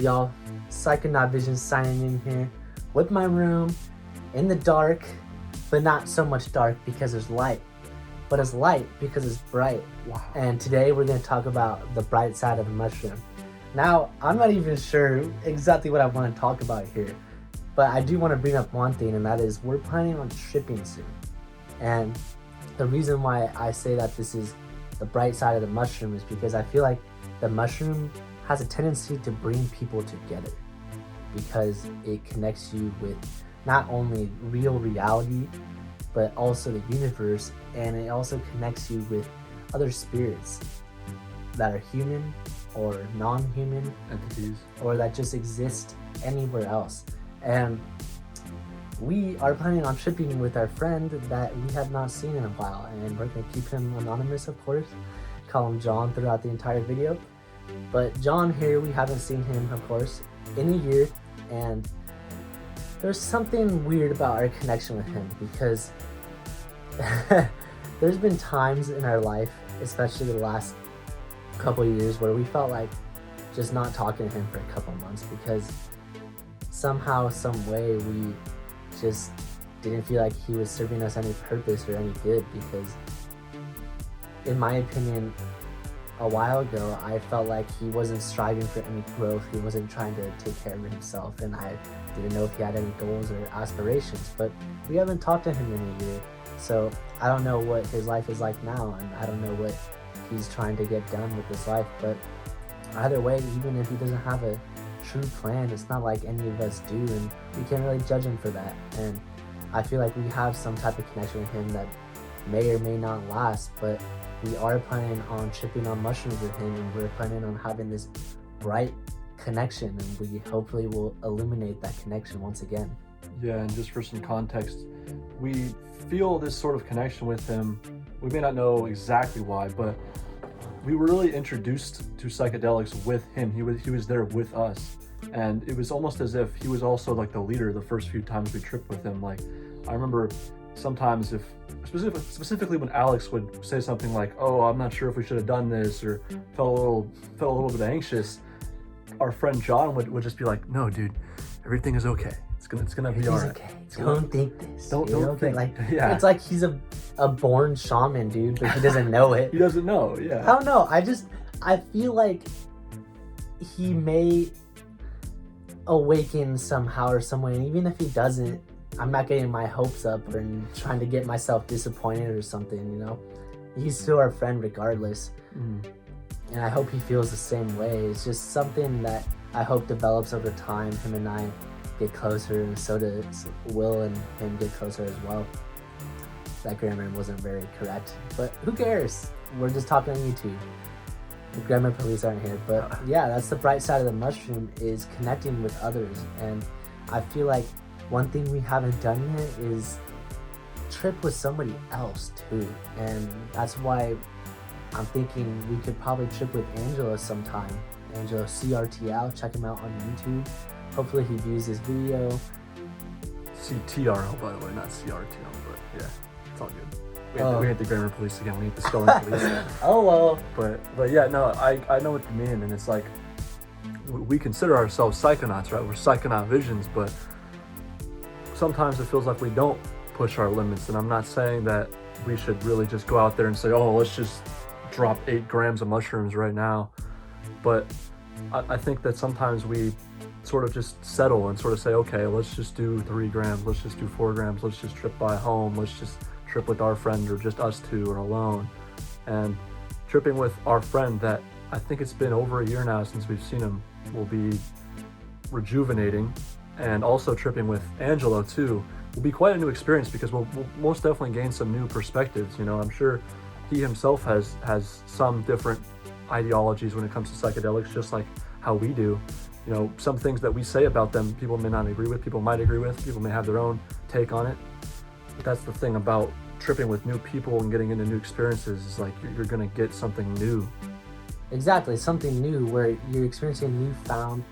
up, y'all? PSYCHONAUT VISIONS signing in here with my room in the dark, but not so much dark because there's light, but it's light because it's bright. Wow. And today we're going to talk about the bright side of the mushroom. Now, I'm not even sure exactly what I want to talk about here, but I do want to bring up one thing, and that is we're planning on tripping soon. And the reason why I say that this is the bright side of the mushroom is because I feel like the mushroom has a tendency to bring people together because it connects you with not only real reality, but also the universe, and it also connects you with other spirits that are human or non-human Entities. or that just exist anywhere else. And we are planning on tripping with our friend that we have not seen in a while, and we're going to keep him anonymous, of course, call him John throughout the entire video. But John here, we haven't seen him, of course, in a year, and there's something weird about our connection with him because there's been times in our life, especially the last couple of years, where we felt like just not talking to him for a couple months because somehow, some way, we just didn't feel like he was serving us any purpose or any good, because in my opinion, a while ago, I felt like he wasn't striving for any growth. He wasn't trying to take care of himself, and I didn't know if he had any goals or aspirations. But we haven't talked to him in a year, so I don't know what his life is like now, and I don't know what he's trying to get done with his life. But either way, even if he doesn't have a true plan, it's not like any of us do, and we can't really judge him for that. And I feel like we have some type of connection with him that may or may not last, but we are planning on tripping on mushrooms with him, and we're planning on having this bright connection, and we hopefully will illuminate that connection once again. Yeah, and just for some context, we feel this sort of connection with him. We may not know exactly why, but we were really introduced to psychedelics with him. He was there with us, and it was almost as if he was also like the leader the first few times we tripped with him. Like, I remember sometimes if specifically when Alex would say something like, "Oh, I'm not sure if we should have done this," or felt a little bit anxious, our friend John would just be like, "No, dude, everything is okay. It's gonna be all right. Okay. Don't think this. Don't think." Like, yeah. It's like he's a born shaman, dude, but he doesn't know it. He doesn't know. Yeah. I don't know. I feel like he may awaken somehow or some way, and even if he doesn't, I'm not getting my hopes up and trying to get myself disappointed or something, you know? He's still our friend regardless. And I hope he feels the same way. It's just something that I hope develops over time. Him and I get closer, and so does Will and him get closer as well. That grammar wasn't very correct, but who cares? We're just talking on YouTube. The grammar police aren't here. But yeah, that's the bright side of the mushroom, is connecting with others. And I feel like one thing we haven't done yet is trip with somebody else too. And that's why I'm thinking we could probably trip with Angelo sometime. Angelo CRTL, check him out on YouTube. Hopefully he views this video. CTRL, by the way, not CRTL, but yeah, it's all good. We hate the grammar police again. We hate the spelling police. Oh well. But yeah, no, I know what you mean, and it's like we consider ourselves psychonauts, right? We're psychonaut visions, but sometimes it feels like we don't push our limits. And I'm not saying that we should really just go out there and say, "Oh, let's just drop 8 grams of mushrooms right now." But I think that sometimes we sort of just settle and sort of say, "Okay, let's just do 3 grams, let's just do 4 grams, let's just trip by home, let's just trip with our friend, or just us two or alone." And tripping with our friend that I think it's been over a year now since we've seen him will be rejuvenating. And also tripping with Angelo too will be quite a new experience, because we'll most definitely gain some new perspectives. You know, I'm sure he himself has some different ideologies when it comes to psychedelics, just like how we do. You know, some things that we say about them, people may not agree with, people might agree with, people may have their own take on it. But that's the thing about tripping with new people and getting into new experiences, is like you're gonna get something new. Exactly, something new where you're experiencing a newfound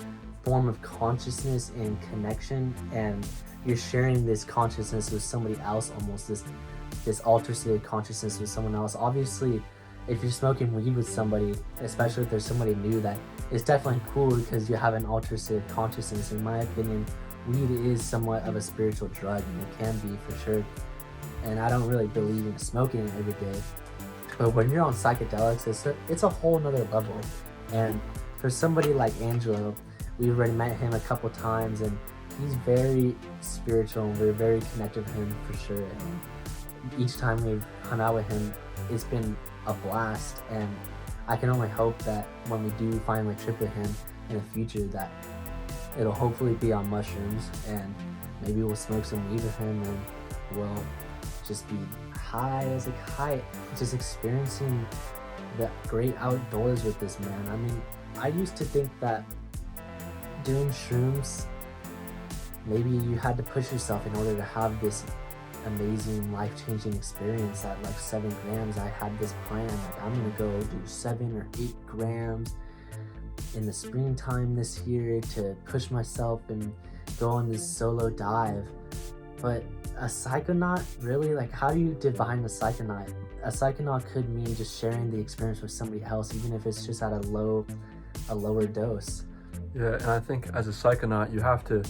form of consciousness and connection, and you're sharing this consciousness with somebody else, almost this alter state of consciousness with someone else. Obviously, if you're smoking weed with somebody, especially if there's somebody new, that it's definitely cool because you have an altered state of consciousness. In my opinion, weed is somewhat of a spiritual drug, and it can be for sure. And I don't really believe in smoking it every day. But when you're on psychedelics, it's a whole nother level. And for somebody like Angelo, we've already met him a couple times, and he's very spiritual, and we're very connected with him for sure. And each time we've hung out with him, it's been a blast. And I can only hope that when we do finally trip with him in the future, that it'll hopefully be on mushrooms, and maybe we'll smoke some weed with him, and we'll just be high as a kite, just experiencing the great outdoors with this man. I mean, I used to think that doing shrooms, maybe you had to push yourself in order to have this amazing life-changing experience. At like 7 grams, I had this plan, like I'm gonna go do 7 or 8 grams in the springtime this year to push myself and go on this solo dive. But a psychonaut, really, like, how do you define a psychonaut? A psychonaut could mean just sharing the experience with somebody else, even if it's just at a lower dose. Yeah, and I think as a psychonaut, you have to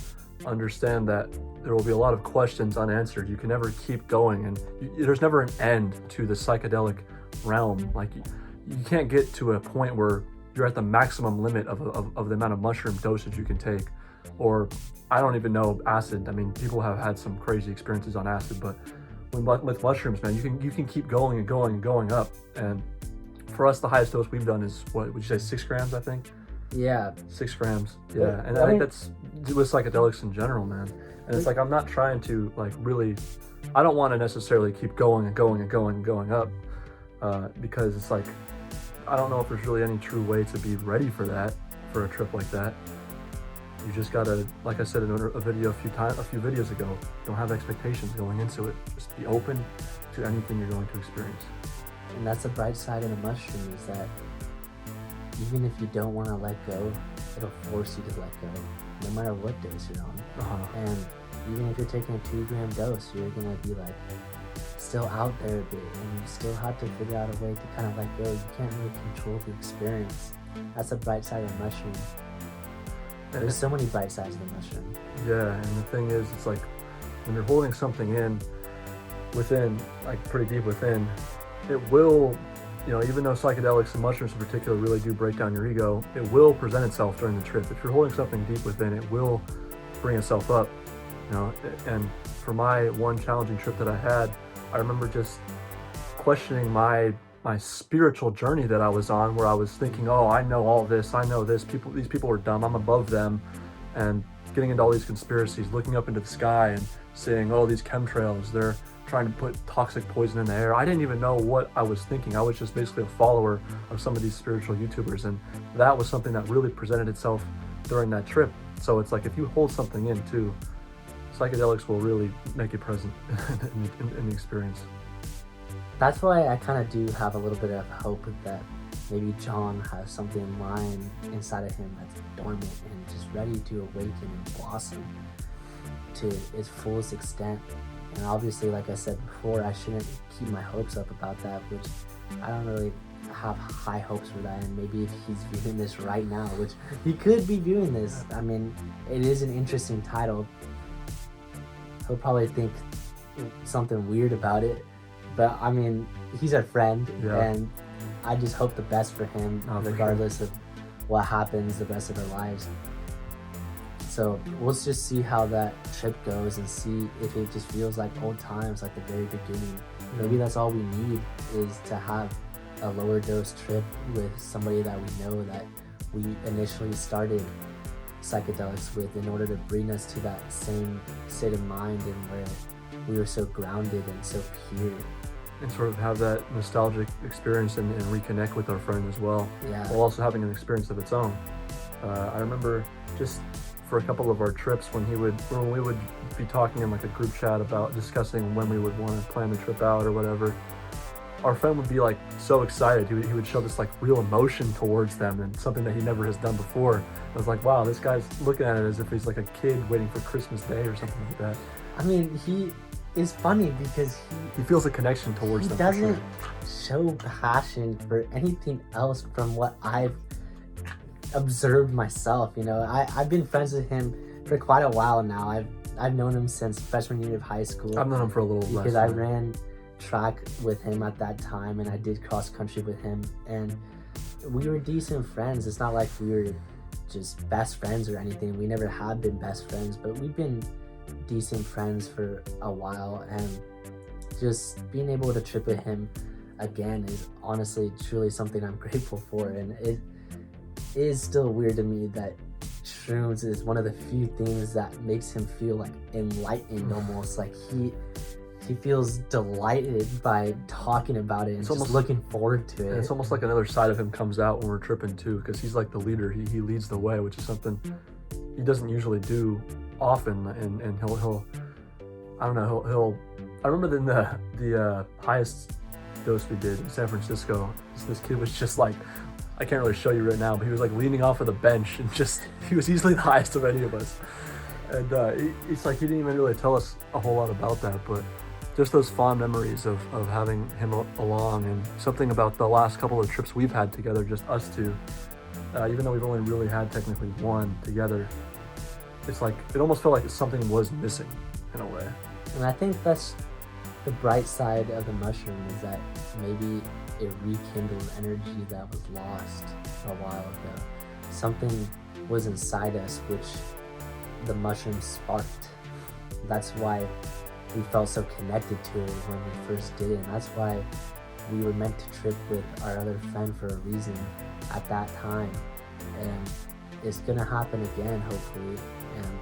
understand that there will be a lot of questions unanswered. You can never keep going, and there's never an end to the psychedelic realm. Like, you can't get to a point where you're at the maximum limit of the amount of mushroom dosage you can take. Or I don't even know, acid. I mean, people have had some crazy experiences on acid, but with mushrooms, man, you can keep going and going and going up. And for us, the highest dose we've done is, what would you say, 6 grams, I think? Yeah. 6 grams. Yeah. And I think that's with psychedelics in general, man. And it's like, I'm not trying to, like, really, I don't want to necessarily keep going and going and going and going up, because it's like, I don't know if there's really any true way to be ready for that, for a trip like that. You just gotta, like I said in a video a few videos ago, don't have expectations going into it. Just be open to anything you're going to experience. And that's the bright side of the mushroom, is that even if you don't want to let go, it'll force you to let go, no matter what dose you're on. And even if you're taking a 2-gram dose, you're gonna be like still out there a bit, and you still have to figure out a way to kind of let go. You can't really control the experience. That's the bright side of the mushroom. There's so many bright sides of the mushroom. Yeah, and the thing is, it's like when you're holding something in within, like pretty deep within, it will, you know, even though psychedelics and mushrooms in particular really do break down your ego, it will present itself during the trip. If you're holding something deep within, it will bring itself up, you know. And for my one challenging trip that I had, I remember just questioning my spiritual journey that I was on, where I was thinking, oh, I know all this, I know this, these people are dumb, I'm above them, and getting into all these conspiracies, looking up into the sky and saying, oh, these chemtrails, they're trying to put toxic poison in the air. I didn't even know what I was thinking. I was just basically a follower of some of these spiritual YouTubers, and that was something that really presented itself during that trip. So it's like, if you hold something in too, psychedelics will really make you present in the experience. That's why I kind of do have a little bit of hope that maybe John has something lying inside of him that's dormant and just ready to awaken and blossom to its fullest extent. And obviously, like I said before, I shouldn't keep my hopes up about that, which I don't really have high hopes for that. And maybe if he's viewing this right now, which he could be viewing this, I mean, it is an interesting title. He'll probably think something weird about it. But I mean, he's our friend, and I just hope the best for him, regardless of what happens the rest of our lives. So we'll just see how that trip goes and see if it just feels like old times, like the very beginning. Maybe that's all we need, is to have a lower dose trip with somebody that we know, that we initially started psychedelics with, in order to bring us to that same state of mind, and where we were so grounded and so pure. And sort of have that nostalgic experience and reconnect with our friend as well, while also having an experience of its own. I remember just for a couple of our trips, when we would be talking in like a group chat about discussing when we would want to plan the trip out or whatever, our friend would be like so excited. He would show this like real emotion towards them, and something that he never has done before. I was like, wow, this guy's looking at it as if he's like a kid waiting for Christmas Day or something like that. I mean, is funny because he feels a connection towards he them. doesn't For show passion for anything else from what I've observed myself. You know, I've been friends with him for quite a while now. I've known him since freshman year of high school. I've known him for a little less. Because I ran track with him at that time, and I did cross country with him, and we were decent friends. It's not like we were just best friends or anything. We never have been best friends, but we've been decent friends for a while, and just being able to trip with him again is honestly truly something I'm grateful for. And it is still weird to me that shrooms is one of the few things that makes him feel like enlightened, almost like he feels delighted by talking about it and just looking forward to it. It's almost like another side of him comes out when we're tripping too, because he's like the leader. He leads the way, which is something he doesn't usually do often. And he'll I don't know, he'll I remember in the highest dose we did in San Francisco, this kid was just like, I can't really show you right now, but he was like leaning off of the bench and just, he was easily the highest of any of us. And it's like he didn't even really tell us a whole lot about that, but just those fond memories of having him along, and something about the last couple of trips we've had together, just us two, even though we've only really had technically one together, it's like, it almost felt like something was missing in a way. And I think that's the bright side of the mushroom, is that maybe it rekindled energy that was lost a while ago. Something was inside us which the mushroom sparked. That's why we felt so connected to it when we first did it, and that's why we were meant to trip with our other friend for a reason at that time. And it's gonna happen again, hopefully, and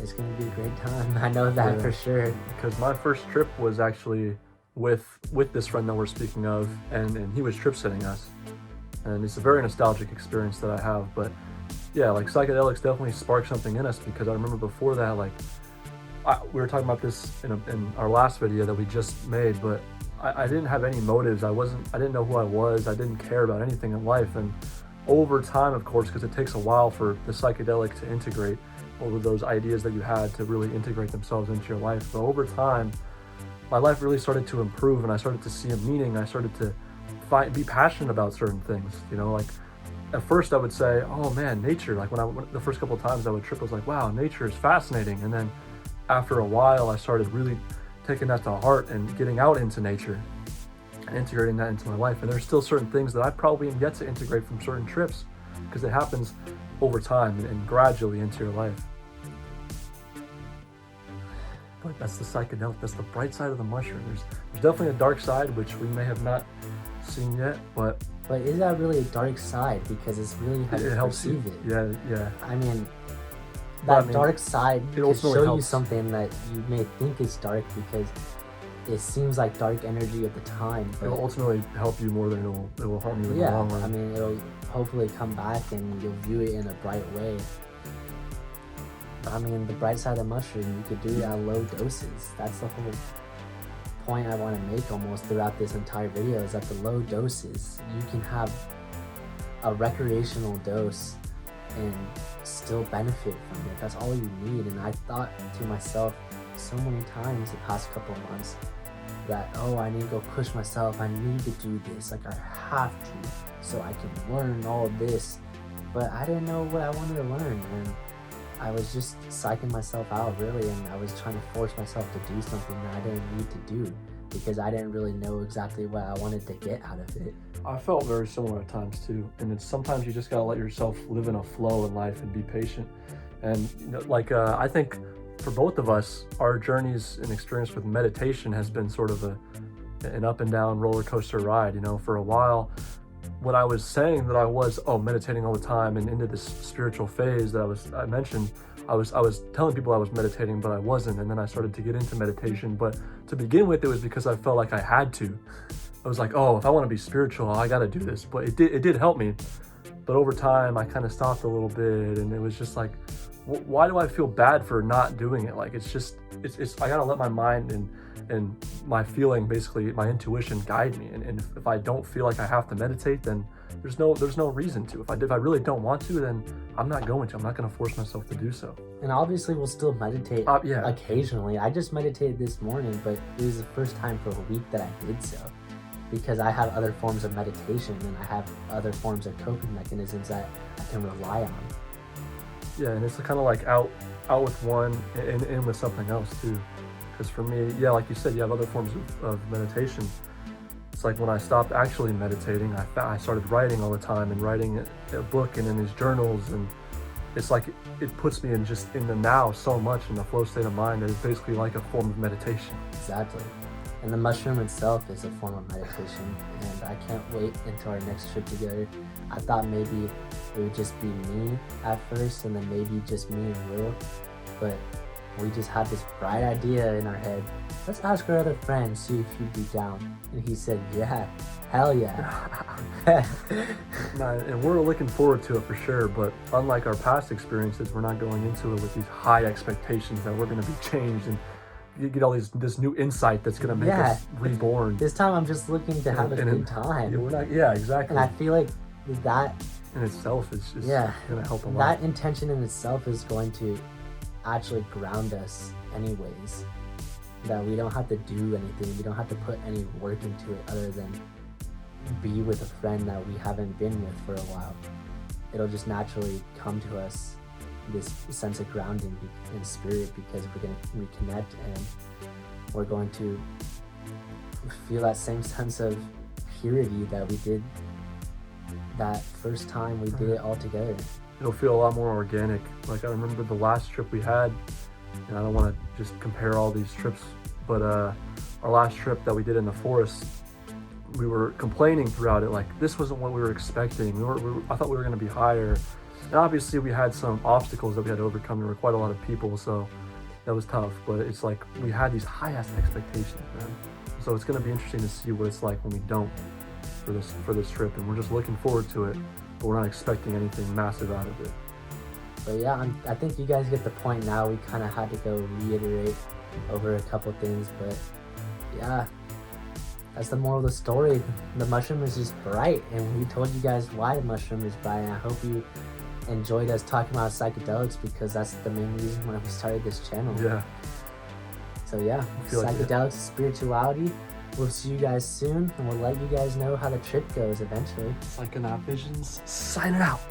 it's gonna be a great time. I know that for sure. Because my first trip was actually with this friend that we're speaking of, and he was trip sitting us, and it's a very nostalgic experience that I have. But yeah, like psychedelics definitely sparked something in us, because I remember before that, like we were talking about this in our last video that we just made, but I didn't have any motives. I didn't know who I was. I didn't care about anything in life. And over time, of course, because it takes a while for the psychedelic to integrate, over those ideas that you had to really integrate themselves into your life. But over time, my life really started to improve, and I started to see a meaning. I started to be passionate about certain things. You know, like at first I would say, oh man, nature. Like when the first couple of times I would trip, I was like, wow, nature is fascinating. And then after a while, I started really taking that to heart and getting out into nature and integrating that into my life. And there's still certain things that I probably am yet to integrate from certain trips, because it happens over time and gradually into your life. But that's the psychedelic, that's the bright side of the mushroom. There's definitely a dark side, which we may have not seen yet, but is that really a dark side? Because it's really how you perceive it. Yeah. I mean, dark side can show you something that you may think is dark because it seems like dark energy at the time. But it will ultimately help you more than it will harm you in the long run. I mean, it'll hopefully come back and you'll view it in a bright way. I mean, the bright side of the mushroom, you could do it at low doses. That's the whole point I want to make almost throughout this entire video, is that the low doses, you can have a recreational dose and still benefit from it. That's all you need. And I thought to myself so many times the past couple of months that, oh, I need to go push myself. I need to do this. Like, I have to, so I can learn all of this. But I didn't know what I wanted to learn. And I was just psyching myself out, really, and I was trying to force myself to do something that I didn't need to do because I didn't really know exactly what I wanted to get out of it. I felt very similar at times too, and it's sometimes you just gotta let yourself live in a flow in life and be patient. And you know, like I think for both of us, our journeys and experience with meditation has been sort of an up and down roller coaster ride. You know, for a while, when I was saying that I was meditating all the time and into this spiritual phase that I mentioned, I was telling people I was meditating, but I wasn't. And then I started to get into meditation. But to begin with, it was because I felt like I had to. I was like, oh, if I want to be spiritual, I got to do this. But it did help me. But over time, I kind of stopped a little bit, and it was just like, why do I feel bad for not doing it? Like, it's I gotta let my mind and my feeling, basically my intuition, guide me. And if I don't feel like I have to meditate, then there's no reason to. If I really don't want to, then I'm not going to. I'm not gonna force myself to do so. And obviously we'll still meditate Yeah. occasionally. I just meditated this morning, but it was the first time for a week that I did so, because I have other forms of meditation and I have other forms of coping mechanisms that I can rely on. Yeah, and it's kind of like out with one and in with something else too. Because for me, yeah, like you said, you have other forms of meditation. It's like when I stopped actually meditating, I started writing all the time and writing a book and in these journals, and it's like it puts me in the now so much, in the flow state of mind, that it's basically like a form of meditation. Exactly. And the mushroom itself is a form of meditation, and I can't wait until our next trip together. I thought maybe it would just be me at first, and then maybe just me and Will, but we just had this bright idea in our head. Let's ask our other friends, see if he'd be down. And he said, yeah, hell yeah. And we're looking forward to it for sure, but unlike our past experiences, we're not going into it with these high expectations that we're going to be changed and you get all this new insight that's going to make us reborn. This time I'm just looking to have a good time. Exactly. And I feel like that in itself is just going to help a lot. That intention in itself is going to actually ground us anyways. That we don't have to do anything. We don't have to put any work into it other than be with a friend that we haven't been with for a while. It'll just naturally come to us, this sense of grounding in spirit, because we're going to reconnect and we're going to feel that same sense of purity that we did that first time we did it all together. It'll feel a lot more organic. Like, I remember the last trip we had, and I don't want to just compare all these trips, but our last trip that we did in the forest, we were complaining throughout it, like, this wasn't what we were expecting. I thought we were going to be higher. And obviously we had some obstacles that we had to overcome. There were quite a lot of people, so that was tough. But it's like we had these high-ass expectations, man. So it's going to be interesting to see what it's like when we don't for this trip. And we're just looking forward to it, but we're not expecting anything massive out of it. But yeah, I think you guys get the point now. We kind of had to go reiterate over a couple things, but yeah, that's the moral of the story. The mushroom is just bright, and we told you guys why the mushroom is bright, and I hope you enjoyed us talking about psychedelics, because that's the main reason why we started this channel. Yeah. So yeah, psychedelics, spirituality. We'll see you guys soon, and we'll let you guys know how the trip goes eventually. Psychonaut Visions, signing out.